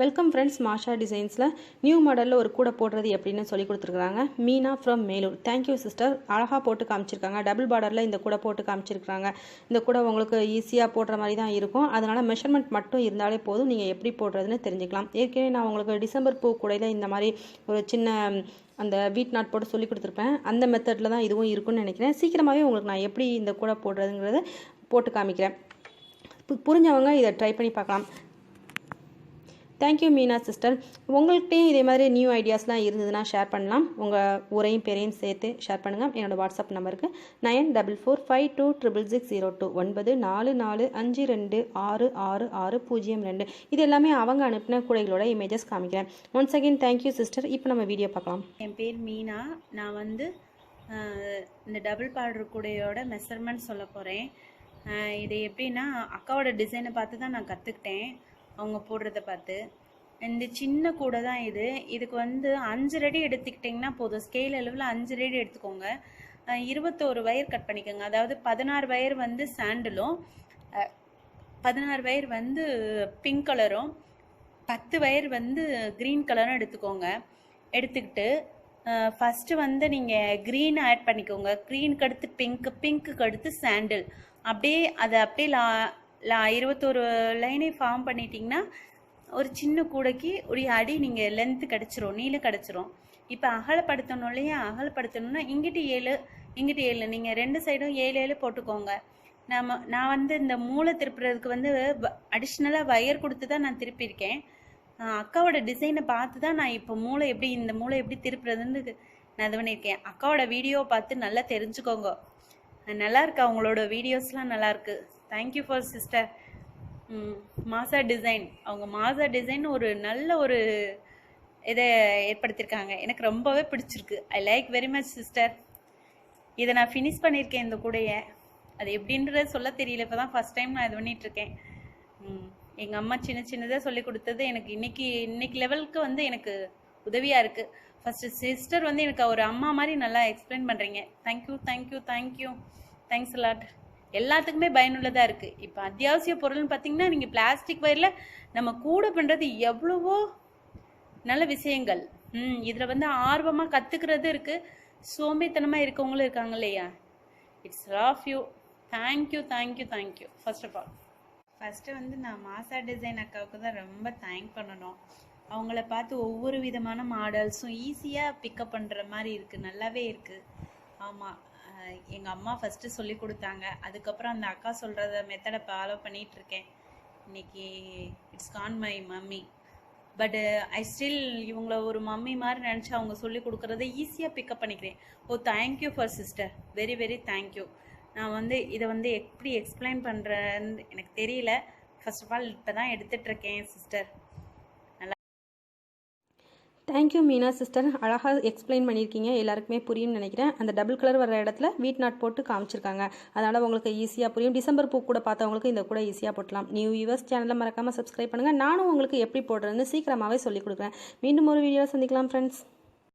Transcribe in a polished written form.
Welcome friends, மாஷா டிசைன்ஸில் new மாடலில் ஒரு கூடை போடுறது எப்படின்னு சொல்லி கொடுத்துருக்குறாங்க. Meena from Melur. Thank you sister. அழகாக போட்டு காமிச்சிருக்காங்க. டபுள் பார்டரில் இந்த கூடை போட்டு காமிச்சிருக்காங்க. இந்த கூடை உங்களுக்கு ஈஸியாக போடுற மாதிரி தான் இருக்கும். அதனால் மெஷர்மெண்ட் மட்டும் இருந்தாலே போதும், நீங்கள் எப்படி போடுறதுன்னு தெரிஞ்சுக்கலாம். ஏற்கனவே நான் உங்களுக்கு டிசம்பர் பூ கூடையில் இந்த மாதிரி ஒரு சின்ன அந்த வீட் நாட் போட்டு சொல்லி கொடுத்துருப்பேன். அந்த மெத்தடில் தான் இதுவும் இருக்குன்னு நினைக்கிறேன். சீக்கிரமாகவே உங்களுக்கு நான் எப்படி இந்த கூடை போடுறதுங்கிறத போட்டு காமிக்கிறேன். புரிஞ்சவங்க இதை ட்ரை பண்ணி பார்க்கலாம். Thank you Meena sister. உங்கள்கிட்டையும் இதே மாதிரி நியூ ஐடியாஸ்லாம் இருந்ததுன்னா ஷேர் பண்ணலாம். உங்கள் ஊரையும் பேரையும் சேர்த்து ஷேர் பண்ணுங்கள். என்னோடய வாட்ஸ்அப் நம்பருக்கு 9445266602 9445266602. இது எல்லாமே அவங்க அனுப்பின கூடைகளோட இமேஜஸ் காமிக்கிறேன். Once again thank you sister. இப்போ நம்ம வீடியோ பார்க்கலாம். என் பேர் மீனா. நான் இந்த டபுள் பார்டர் கூடையோட மெஷர்மெண்ட் சொல்ல போகிறேன். இது எப்படின்னா அக்காவோட டிசைனை பார்த்து தான் நான் கற்றுக்கிட்டேன், அவங்க போடுறத பார்த்து. இந்த சின்ன கூடை தான் இது. இதுக்கு 5 ரெடி எடுத்துக்கிட்டிங்கன்னா போதும். ஸ்கேல் அளவில் 5 ரெடி எடுத்துக்கோங்க. 21 வயர் கட் பண்ணிக்கோங்க. அதாவது 16 வயர் சாண்டிலும், 16 வயர் பிங்க் கலரும், 10 வயர் க்ரீன் கலரும் எடுத்துக்கோங்க. எடுத்துக்கிட்டு ஃபஸ்ட்டு நீங்கள் க்ரீன் ஆட் பண்ணிக்கோங்க. க்ரீனுக்கு அடுத்து பிங்க்குக்கு அடுத்து சாண்டில். அப்படியே அதை அப்படியே 21 லைனே ஃபார்ம் பண்ணிட்டீங்கன்னா ஒரு சின்ன கூடைக்கு ஒரு அடி நீங்கள் லென்த்து கிடச்சிரும், நீளம் கிடச்சிரும். இப்போ அகலப்படுத்தணும் இல்லையா? அகலப்படுத்தணும்னா இங்கிட்டு 7 இங்கிட்டு 7, நீங்கள் 2 சைடும் 7 போட்டுக்கோங்க. நான் இந்த மூளை திருப்புறதுக்கு அடிஷ்னலாக வயர் கொடுத்து தான் நான் திருப்பியிருக்கேன். அக்காவோட டிசைனை பார்த்து தான் நான் இப்போ இந்த மூளை எப்படி திருப்புறதுன்னு நான் இது பண்ணியிருக்கேன். அக்காவோட வீடியோவை பார்த்து நல்லா தெரிஞ்சுக்கோங்க. நல்லா இருக்கு, அவங்களோட வீடியோஸ்லாம் நல்லாயிருக்கு. Thank you for sister. மாசா டிசைன், அவங்க மாசா டிசைன் ஒரு நல்ல ஒரு இதை ஏற்படுத்தியிருக்காங்க. எனக்கு ரொம்பவே பிடிச்சிருக்கு. I like very much sister. இதை நான் ஃபினிஷ் பண்ணியிருக்கேன் இந்த கூடையை. அது எப்படின்றத சொல்ல தெரியல. இப்போ தான் ஃபஸ்ட் டைம் நான் இது பண்ணிகிட்ருக்கேன். எங்கள் அம்மா சின்னதாக சொல்லி கொடுத்தது எனக்கு இன்னைக்கு லெவலுக்கு எனக்கு உதவியாக இருக்குது. ஃபஸ்ட்டு சிஸ்டர் எனக்கு ஒரு அம்மா மாதிரி நல்லா எக்ஸ்பிளைன் பண்ணுறீங்க. Thank you thank you thank you. Thanks lot. எல்லாத்துக்குமே பயனுள்ளதாக இருக்குது. இப்போ அத்தியாவசிய பொருள்னு பார்த்தீங்கன்னா நீங்கள் பிளாஸ்டிக் வயரில் நம்ம கூட பண்ணுறது எவ்வளவோ நல்ல விஷயங்கள். இதில் ஆர்வமாக கற்றுக்கிறது இருக்குது, சோம்பேத்தனமாக இருக்கவங்களும் இருக்காங்க இல்லையா? It's of you. Thank you thank you thank you. First of all first நான் மாசா டிசைன் அக்காவுக்கு தான் ரொம்ப தேங்க் பண்ணணும். அவங்கள பார்த்து ஒவ்வொரு விதமான மாடல்ஸும் ஈஸியாக பிக்கப் பண்ணுற மாதிரி இருக்குது, நல்லாவே இருக்குது. ஆமாம், எங்கள் அம்மா ஃபஸ்ட்டு சொல்லி கொடுத்தாங்க. அதுக்கப்புறம் அந்த அக்கா சொல்கிறத மெத்தடை ஃபாலோ பண்ணிகிட்ருக்கேன். இன்றைக்கி it's gone my mummy, but I still இவங்கள ஒரு மம்மி மாதிரி நினச்சி அவங்க சொல்லி கொடுக்குறத ஈஸியாக பிக்கப் பண்ணிக்கிறேன். Oh thank you for sister, very very thank you. நான் இதை எப்படி எக்ஸ்பிளைன் பண்ணுறேன்னு எனக்கு தெரியல. ஃபர்ஸ்ட் ஆஃப் ஆல் இப்போ தான் எடுத்துகிட்ருக்கேன் சிஸ்டர். Thank you Meena sister. அழகாக எக்ஸ்பிளைன் பண்ணியிருக்கீங்க, எல்லாருக்குமே புரியும்னு நினைக்கிறேன். அந்த டபுள் கலர் வர இடத்துல வீட் நாட் போட்டு காமிச்சிருக்காங்க. அதனால் உங்களுக்கு ஈஸியாக புரியும். டிசம்பர் பூ கூட பார்த்தவங்களுக்கு இந்த கூட ஈஸியாக போட்டலாம். நியூ வியூவர்ஸ் சேனலை மறக்காமல் சப்ஸ்கிரைப் பண்ணுங்கள். நானும் உங்களுக்கு எப்படி போடுறதுன்னு சீக்கிரமாகவே சொல்லிக் கொடுக்குறேன். மீண்டும் ஒரு வீடியோ சந்திக்கலாம் ஃப்ரெண்ட்ஸ்.